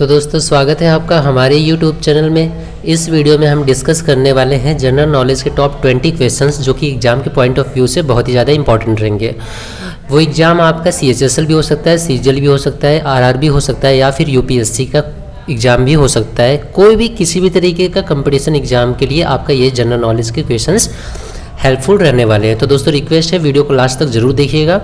तो दोस्तों स्वागत है आपका हमारे YouTube चैनल में। इस वीडियो में हम डिस्कस करने वाले हैं जनरल नॉलेज के टॉप 20 क्वेश्चंस जो कि एग्ज़ाम के पॉइंट ऑफ व्यू से बहुत ही ज़्यादा इंपॉर्टेंट रहेंगे। वो एग्ज़ाम आपका CHSL भी हो सकता है, CGL भी हो सकता है, RR भी हो सकता है या फिर UPSC का एग्ज़ाम भी हो सकता है। कोई भी किसी भी तरीके का कंपटीशन एग्ज़ाम के लिए आपका ये जनरल नॉलेज के क्वेश्चंस हेल्पफुल रहने वाले हैं। तो दोस्तों रिक्वेस्ट है वीडियो को लास्ट तक जरूर देखिएगा।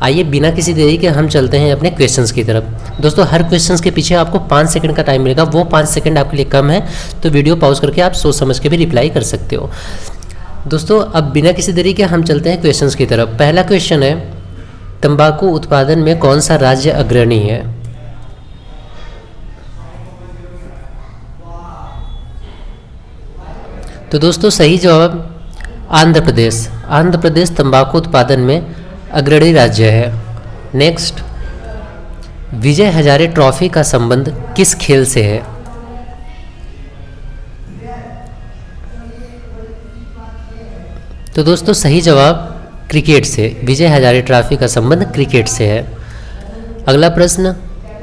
आइए बिना किसी देरी के हम चलते हैं अपने क्वेश्चंस की तरफ। दोस्तों हर क्वेश्चंस के पीछे आपको 5 सेकंड का टाइम मिलेगा। वो 5 सेकंड आपके लिए कम है तो वीडियो पॉज करके आप सोच समझ के भी रिप्लाई कर सकते हो। दोस्तों अब बिना किसी देरी के हम चलते हैं क्वेश्चंस की तरफ। पहला क्वेश्चन है, तंबाकू उत्पादन में कौन सा राज्य अग्रणी है? तो दोस्तों सही जवाब आंध्र प्रदेश। आंध्र प्रदेश तंबाकू उत्पादन में अग्रणी राज्य है। नेक्स्ट, विजय हजारे ट्रॉफी का संबंध किस खेल से है? तो दोस्तों सही जवाब क्रिकेट से। विजय हजारे ट्रॉफी का संबंध क्रिकेट से है। अगला प्रश्न,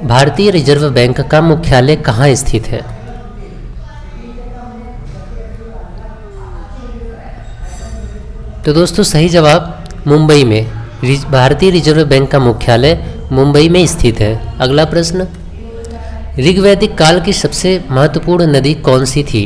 भारतीय रिजर्व बैंक का मुख्यालय कहाँ स्थित है? तो दोस्तों सही जवाब मुंबई में। भारतीय रिजर्व बैंक का मुख्यालय मुंबई में स्थित है। अगला प्रश्न, ऋग्वैदिक काल की सबसे महत्वपूर्ण नदी कौन सी थी?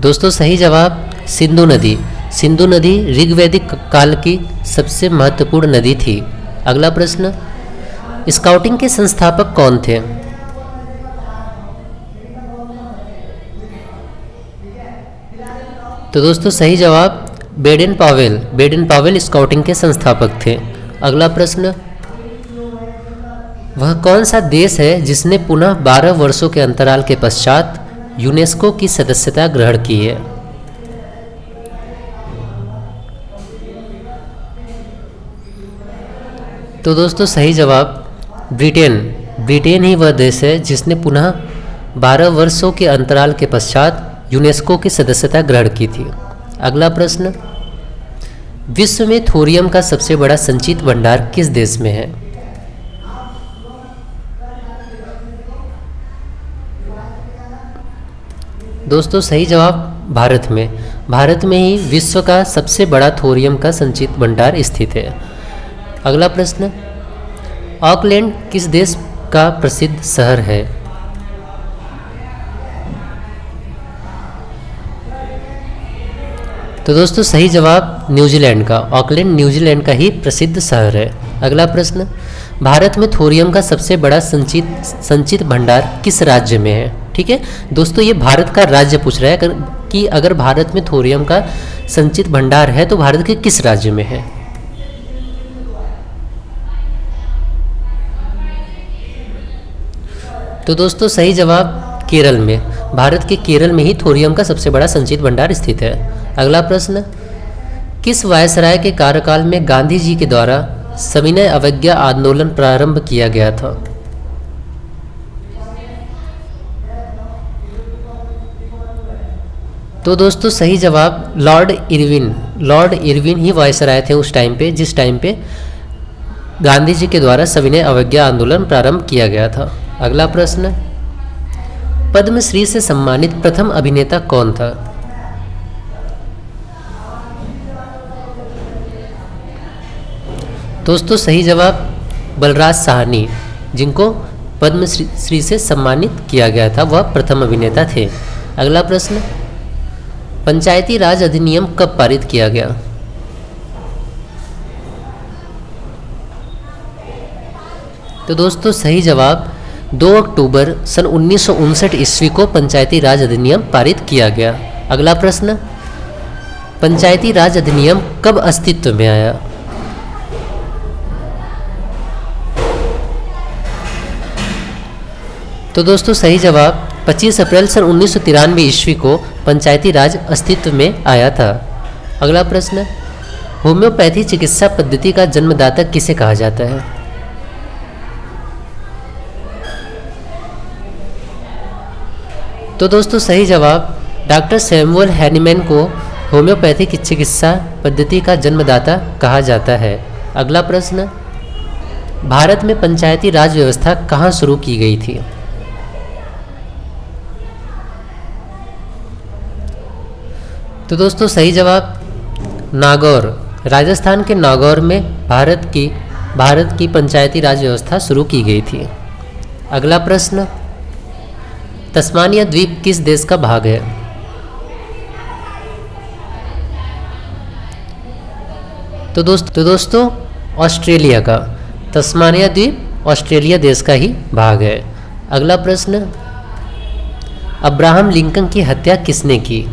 दोस्तों सही जवाब सिंधु नदी। सिंधु नदी ऋग्वैदिक काल की सबसे महत्वपूर्ण नदी थी। अगला प्रश्न, स्काउटिंग के संस्थापक कौन थे? तो दोस्तों सही जवाब Baden Pavel. Baden Pavel scouting के संस्थापक थे। अगला प्रश्न, वह कौन सा देश है जिसने पुनः 12 वर्षों के अंतराल के पश्चात यूनेस्को की सदस्यता ग्रहण की है? तो दोस्तों सही जवाब ब्रिटेन। ब्रिटेन ही वह देश है जिसने पुनः 12 वर्षों के अंतराल के पश्चात यूनेस्को की सदस्यता ग्रहण की थी। अगला प्रश्न, विश्व में थोरियम का सबसे बड़ा संचित भंडार किस देश में है? दोस्तों सही जवाब भारत में। भारत में ही विश्व का सबसे बड़ा थोरियम का संचित भंडार स्थित है। अगला प्रश्न, ऑकलैंड किस देश का प्रसिद्ध शहर है? तो दोस्तों सही जवाब न्यूजीलैंड का। ऑकलैंड न्यूजीलैंड का ही प्रसिद्ध शहर है। अगला प्रश्न, भारत में थोरियम का सबसे बड़ा संचित भंडार किस राज्य में है? ठीक है दोस्तों, ये भारत का राज्य पूछ रहा है कि अगर भारत में थोरियम का संचित भंडार है तो भारत के किस राज्य में है? तो दोस्तों सही जवाब केरल में। भारत के केरल में ही थोरियम का सबसे बड़ा संचित भंडार स्थित है। अगला प्रश्न, किस वायसराय के कार्यकाल में गांधी जी के द्वारा सविनय अवज्ञा आंदोलन प्रारंभ किया गया था? तो दोस्तों सही जवाब लॉर्ड इरविन। लॉर्ड इरविन ही वायसराय थे उस टाइम पे जिस टाइम पे गांधी जी के द्वारा सविनय अवज्ञा आंदोलन प्रारंभ किया गया था। अगला प्रश्न, पद्मश्री से सम्मानित प्रथम अभिनेता कौन था? दोस्तों सही जवाब बलराज साहनी, जिनको पद्मश्री से सम्मानित किया गया था वह प्रथम अभिनेता थे। अगला प्रश्न, पंचायती राज अधिनियम कब पारित किया गया? तो दोस्तों सही जवाब 2 अक्टूबर सन 1959 ईस्वी को पंचायती राज अधिनियम पारित किया गया। अगला प्रश्न, पंचायती राज अधिनियम कब अस्तित्व में आया? तो दोस्तों सही जवाब 25 अप्रैल सन 1993 ईस्वी को पंचायती राज अस्तित्व में आया था। अगला प्रश्न, होम्योपैथी चिकित्सा पद्धति का जन्मदाता किसे कहा जाता है? तो दोस्तों सही जवाब डॉक्टर सैमुअल हैनीमैन को होम्योपैथिक चिकित्सा पद्धति का जन्मदाता कहा जाता है। अगला प्रश्न, भारत में पंचायती राज व्यवस्था कहाँ शुरू की गई थी? तो दोस्तों सही जवाब नागौर, राजस्थान के नागौर में भारत की पंचायती राज व्यवस्था शुरू की गई थी। अगला प्रश्न, तस्मानिया द्वीप किस देश का भाग है? तो दोस्तों ऑस्ट्रेलिया का, तस्मानिया द्वीप ऑस्ट्रेलिया देश का ही भाग है। अगला प्रश्न, अब्राहम लिंकन की हत्या किसने की?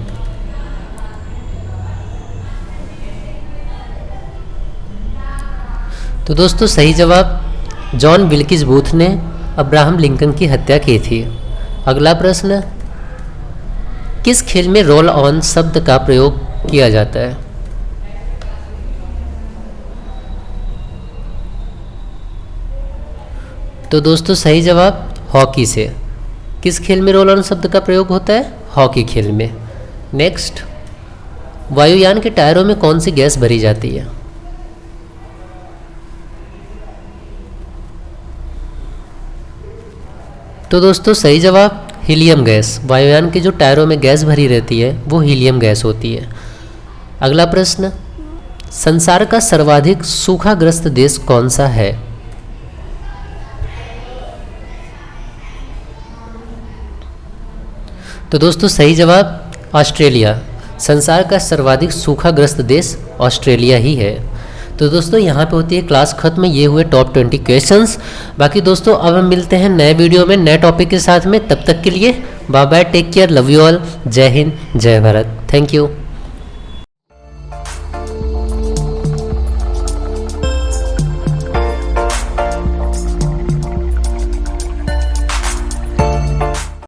तो दोस्तों सही जवाब जॉन विल्किस बूथ ने अब्राहम लिंकन की हत्या की थी। अगला प्रश्न, किस खेल में रोल ऑन शब्द का प्रयोग किया जाता है? तो दोस्तों सही जवाब हॉकी से। किस खेल में रोल ऑन शब्द का प्रयोग होता है? हॉकी खेल में। नेक्स्ट, वायुयान के टायरों में कौन सी गैस भरी जाती है? तो दोस्तों सही जवाब हीलियम गैस। वायुयान के जो टायरों में गैस भरी रहती है वो हीलियम गैस होती है। अगला प्रश्न, संसार का सर्वाधिक सूखाग्रस्त देश कौन सा है? तो दोस्तों सही जवाब ऑस्ट्रेलिया। संसार का सर्वाधिक सूखाग्रस्त देश ऑस्ट्रेलिया ही है। तो दोस्तों यहाँ पे होती है क्लास खत्म। ये हुए टॉप 20 क्वेश्चंस। बाकी दोस्तों अब हम मिलते हैं नए वीडियो में नए टॉपिक के साथ में। तब तक के लिए bye bye, take care, love you all, जय हिंद, जय भारत, थैंक यू।